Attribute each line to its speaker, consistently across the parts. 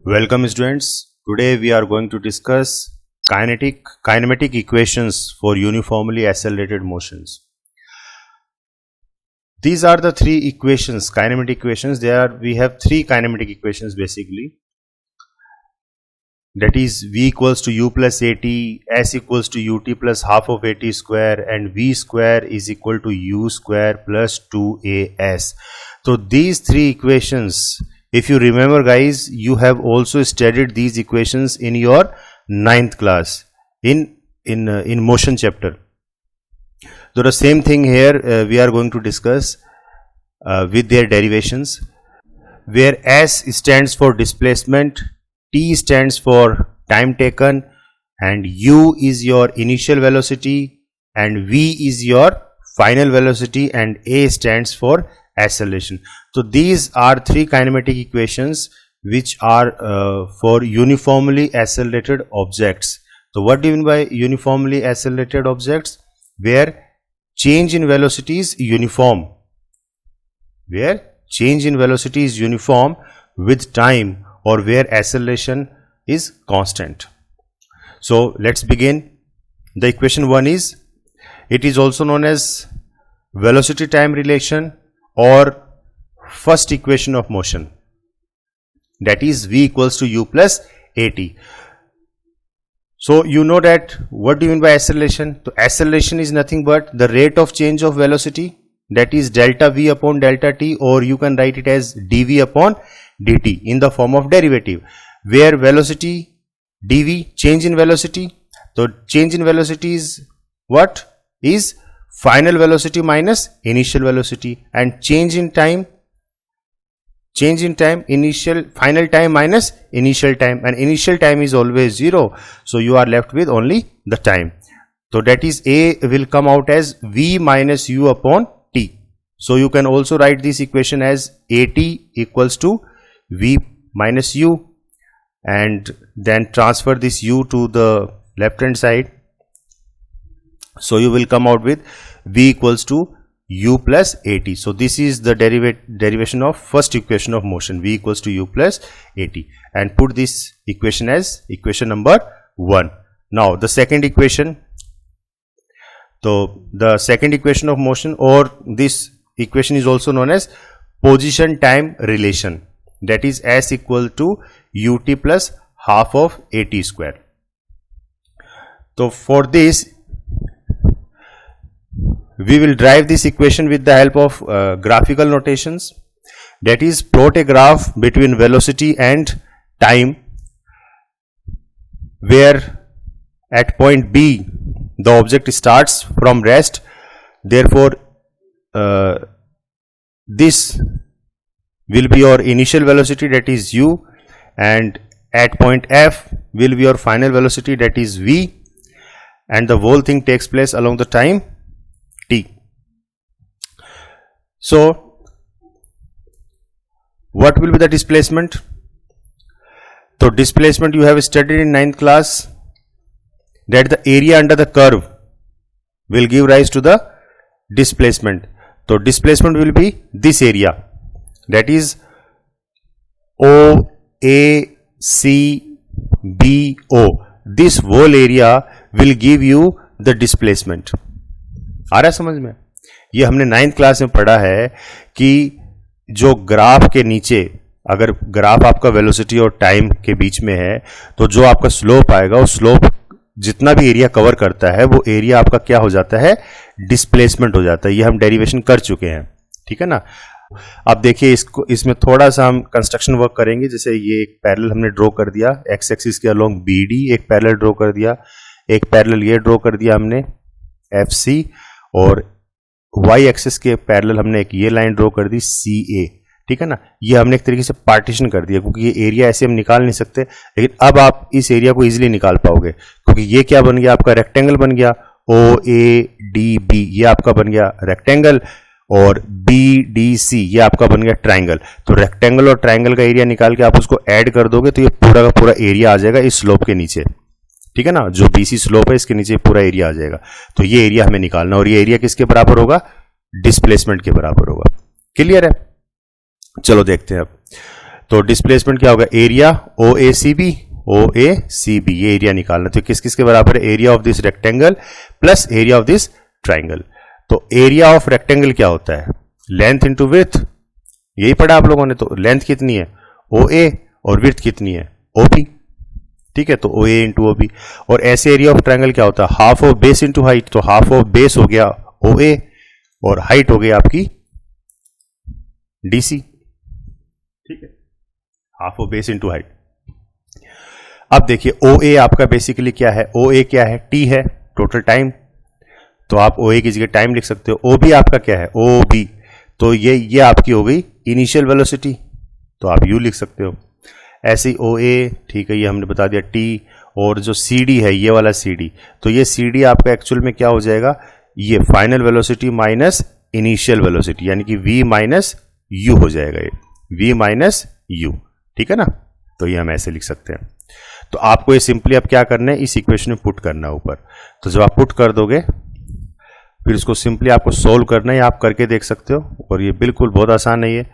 Speaker 1: Welcome students. Today we are going to discuss kinematic equations for uniformly accelerated motions. These are the three equations, kinematic equations. We have three kinematic equations basically. That is v equals to u plus at, s equals to ut plus half of at square, and v square is equal to u square plus 2as. So these three equations, if you remember guys, you have also studied these equations in your 9th class in motion chapter. So the same thing here we are going to discuss with their derivations, where s stands for displacement, t stands for time taken, and u is your initial velocity, and v is your final velocity, and a stands for acceleration. So these are three kinematic equations which are for uniformly accelerated objects. So what do you mean by uniformly accelerated objects? Where change in velocity is uniform. Where change in velocity is uniform with time, or where acceleration is constant. So let's begin. The equation 1 is, it is also known as velocity time relation or first equation of motion, that is v equals to u plus at. So you know that what do you mean by acceleration? So acceleration is nothing but the rate of change of velocity, that is delta v upon delta t, or you can write it as dv upon dt in the form of derivative, where velocity dv, change in velocity. So change in velocity is what? Is final velocity minus initial velocity, and change in time, final time minus initial time, and initial time is always 0, so you are left with only the time. So that is a will come out as v minus u upon t. So you can also write this equation as at equals to v minus u, and then transfer this u to the left hand side. So you will come out with v equals to u plus at. So this is the derivation of first equation of motion, v equals to u plus at, and put this equation as equation number 1. Now the second equation. So the second equation of motion, or this equation is also known as position time relation, that is s equal to ut plus half of at square. So for this we will derive this equation with the help of graphical notations, that is plot a graph between velocity and time, where at point B the object starts from rest, therefore this will be your initial velocity, that is u, and at point F will be your final velocity, that is v, and the whole thing takes place along the time t. So what will be the displacement? So displacement you have studied in 9th class, that the area under the curve will give rise to the displacement. So displacement will be this area, that is O A C B O. This whole area will give you the displacement. आ रहा है समझ में? ये हमने 9th class में पढ़ा है कि जो ग्राफ के नीचे, अगर ग्राफ आपका वेलोसिटी और टाइम के बीच में है, तो जो आपका स्लोप आएगा, वो स्लोप जितना भी एरिया कवर करता है, वो एरिया आपका क्या हो जाता है? डिस्प्लेसमेंट हो जाता है. ये हम डेरिवेशन कर चुके हैं, ठीक है ना. अब देखिए इसमें थोड़ा सा हम कंस्ट्रक्शन वर्क करेंगे. जैसे ये एक पैरेलल हमने ड्रॉ कर दिया, एक्स एक्सिस के अलोंग बी डी एक पैरेलल ड्रॉ कर दिया, एक पैरेलल ये ड्रॉ कर दिया हमने एफ सी, और वाई एक्सिस के पैरेलल हमने एक ये लाइन ड्रॉ कर दी सी ए, ठीक है ना. ये हमने एक तरीके से पार्टीशन कर दिया, क्योंकि ये एरिया ऐसे हम निकाल नहीं सकते, लेकिन अब आप इस एरिया को इजीली निकाल पाओगे, क्योंकि ये क्या बन गया? आपका रेक्टेंगल बन गया. ओ ए डी बी ये आपका बन गया रेक्टेंगल, और बी डी सी ये आपका बन गया ट्राइंगल. तो रेक्टेंगल और ट्राइंगल का एरिया निकाल के आप उसको ऐड कर दोगे तो ये पूरा का पूरा एरिया आ जाएगा इस स्लोप के नीचे, ठीक है ना. जो बीसी स्लोप है इसके नीचे पूरा एरिया आ जाएगा. तो ये एरिया हमें निकालना, और ये एरिया किसके बराबर होगा? डिस्प्लेसमेंट के बराबर होगा. क्लियर है? चलो देखते हैं अब. तो डिस्प्लेसमेंट क्या होगा, एरिया ओ ए सी बी, ये एरिया निकालना। तो किस किस के बराबर है, area of this rectangle plus area of this triangle. तो एरिया ऑफ रेक्टेंगल क्या होता है, लेंथ इंटू विड्थ, यही पढ़ा आप लोगों ने। तो लेंथ कितनी है ओ ए और विड्थ कितनी है ओ बी, ठीक है। तो ओ ए इंटू ओ बी। और ऐसे एरिया ऑफ ट्राइंगल क्या होता है, half of base into height. तो हाफ ऑफ बेस हो गया ओ ए और हाइट हो गई आपकी डी सी, ठीक है, half of base into height. अब देखिए ओ ए आपका बेसिकली क्या है, ओ ए क्या है, टी है, टोटल टाइम। तो आप ओ ए की जगह टाइम लिख सकते हो। ओ बी आपका क्या है, ओ बी, तो ये आपकी हो गई इनिशियल वेलोसिटी, तो आप यू लिख सकते हो। ऐसे ही ओ ए, ठीक है, ये हमने बता दिया टी। और जो सी डी है, ये वाला सी डी, तो ये सी डी आपका एक्चुअल में क्या हो जाएगा, ये final velocity minus initial velocity, यानी कि वी माइनस यू हो जाएगा, ये वी माइनस यू, ठीक है ना। तो ये हम ऐसे लिख सकते हैं। तो आपको ये सिंपली अब क्या करना है, इस इक्वेशन में पुट करना है ऊपर। तो जब आप पुट कर दोगे फिर इसको सिंपली आपको सोल्व करना है, आप करके देख सकते हो। और ये बिल्कुल बहुत आसान है ये,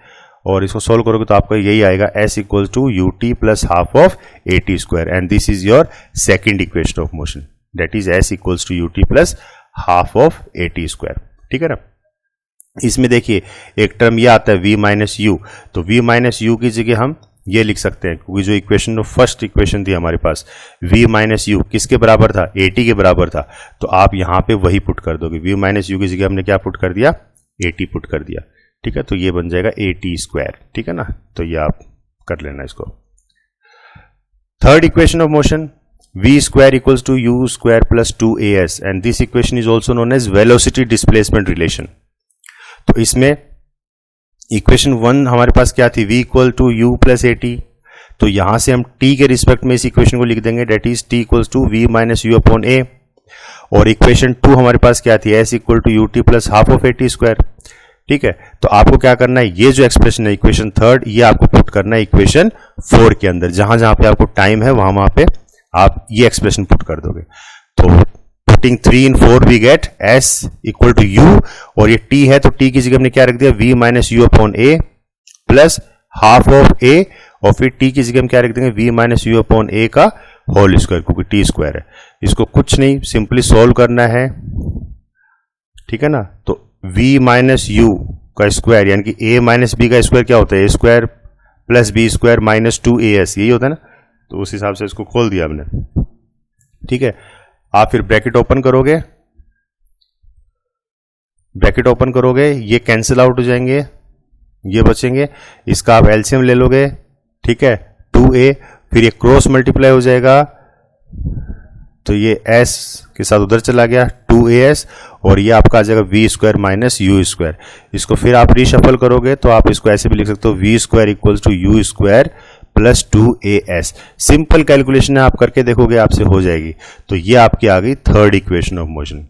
Speaker 1: और इसको सोल्व करोगे तो आपका यही आएगा, s equal to u t plus half of a t square, and this is your second equation of motion, that is s equals to u t plus half of a t square, ठीक है ना। इसमें देखिए एक term ये आता है v minus you, तो v माइनस यू की जगह हम ये लिख सकते हैं, क्योंकि जो इक्वेशन फर्स्ट इक्वेशन थी हमारे पास v माइनस यू किसके बराबर था, ए टी के बराबर था। तो आप यहाँ पे वही पुट कर दोगे, v माइनस यू की जगह हमने क्या पुट कर दिया, ए टी पुट कर दिया, ठीक है। तो ये बन जाएगा ए टी स्क्वायर, ठीक है ना। तो ये आप कर लेना इसको। Third equation of motion, v square equals to u square plus 2as, and this equation is also known as velocity displacement relation. तो इसमें इक्वेशन 1 हमारे पास क्या थी, v equal to u plus a t. तो यहां से हम t के रिस्पेक्ट में इस इक्वेशन को लिख देंगे, that is t equals to v minus u upon a। और इक्वेशन 2 हमारे पास क्या थी, s equal to u t plus half of a t square, ठीक है। तो आपको क्या करना है, ये जो एक्सप्रेशन है इक्वेशन थर्ड, ये आपको पुट करना है इक्वेशन 4 के अंदर। जहां जहां पे आपको टाइम है वहां पे आप ये एक्सप्रेशन पुट कर दोगे। तो putting 3 in 4 we get s equal to u, और ये t है तो t की जगह हमने क्या रख दिया, v minus u upon a plus half of a, और फिर t की जगह हम क्या रख देंगे, v minus u upon a का होल स्क्वायर, क्योंकि t स्क्वायर है। इसको कुछ नहीं, सिंपली सोल्व करना है, ठीक है ना। तो v माइनस यू का स्क्वायर यानी कि a माइनस b का स्क्वायर क्या होता है, a square plus b square minus 2as, यही होता है ना। तो उस हिसाब से इसको खोल दिया हमने, ठीक है। आप फिर ब्रैकेट ओपन करोगे, ये कैंसिल आउट हो जाएंगे, ये बचेंगे, इसका आप एलसीएम ले लोगे, ठीक है, 2a, फिर ये क्रॉस मल्टीप्लाई हो जाएगा, तो ये s के साथ उधर चला गया 2as, और ये आपका आ जाएगा v square minus you square. इसको फिर आप रीशफल करोगे तो आप इसको ऐसे भी लिख सकते हो, v square equals to u square plus 2as। Simple calculation है, आप करके देखोगे आपसे हो जाएगी। तो ये आपकी आ गई थर्ड इक्वेशन ऑफ मोशन।